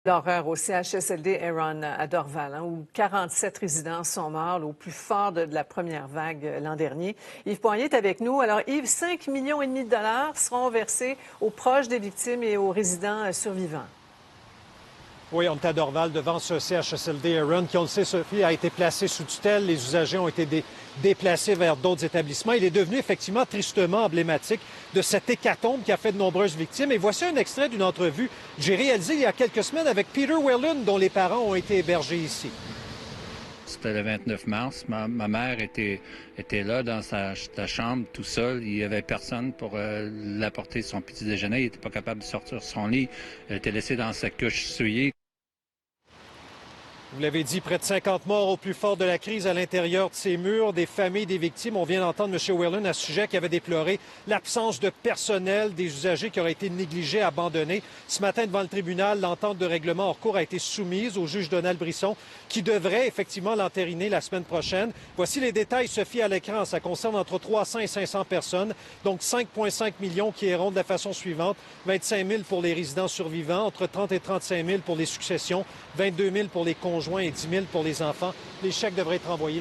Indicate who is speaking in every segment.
Speaker 1: L'horreur au CHSLD Aaron à Dorval, où 47 résidents sont morts au plus fort de la première vague l'an dernier. Yves Poirier est avec nous. Alors Yves, 5,5 millions de dollars seront versés aux proches des victimes et aux résidents survivants.
Speaker 2: Oui, on est à Dorval devant ce CHSLD Aaron qui, on le sait, Sophie, a été placé sous tutelle. Les usagers ont été déplacés vers d'autres établissements. Il est devenu effectivement tristement emblématique de cette hécatombe qui a fait de nombreuses victimes. Et voici un extrait d'une entrevue que j'ai réalisée il y a quelques semaines avec Peter Whelan, dont les parents ont été hébergés ici.
Speaker 3: C'était le 29 mars. Ma mère était là dans sa chambre tout seul. Il n'y avait personne pour l'apporter son petit déjeuner. Il n'était pas capable de sortir de son lit. Elle était laissée dans sa couche souillée.
Speaker 2: Vous l'avez dit, près de 50 morts au plus fort de la crise à l'intérieur de ces murs, des familles des victimes. On vient d'entendre M. Whelan à ce sujet qui avait déploré l'absence de personnel, des usagers qui auraient été négligés, abandonnés. Ce matin, devant le tribunal, l'entente de règlement hors cours a été soumise au juge Donald Brisson, qui devrait effectivement l'entériner la semaine prochaine. Voici les détails, Sophie, à l'écran. Ça concerne entre 300 et 500 personnes, donc 5,5 millions qui iront de la façon suivante. 25 000 pour les résidents survivants, entre 30 et 35 000 pour les successions, 22 000 pour les conjoints et 10 000 pour les enfants. Les chèques devraient être envoyés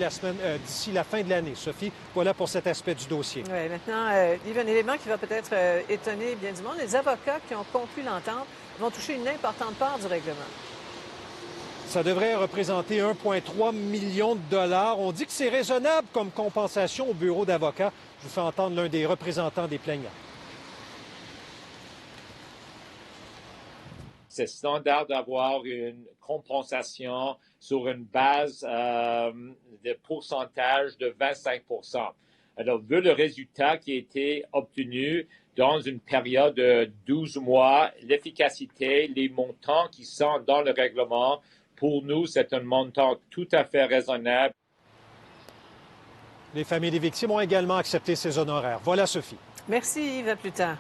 Speaker 2: d'ici la fin de l'année. Sophie, voilà pour cet aspect du dossier.
Speaker 1: Oui, maintenant, il y a un élément qui va peut-être étonner bien du monde. Les avocats qui ont conclu l'entente vont toucher une importante part du règlement.
Speaker 2: Ça devrait représenter 1,3 million de dollars. On dit que c'est raisonnable comme compensation au bureau d'avocats. Je vous fais entendre l'un des représentants des plaignants.
Speaker 4: C'est standard d'avoir une compensation sur une base de pourcentage de 25 %. Alors, vu le résultat qui a été obtenu dans une période de 12 mois, l'efficacité, les montants qui sont dans le règlement, pour nous, c'est un montant tout à fait raisonnable.
Speaker 2: Les familles des victimes ont également accepté ces honoraires. Voilà, Sophie.
Speaker 1: Merci Yves, à plus tard.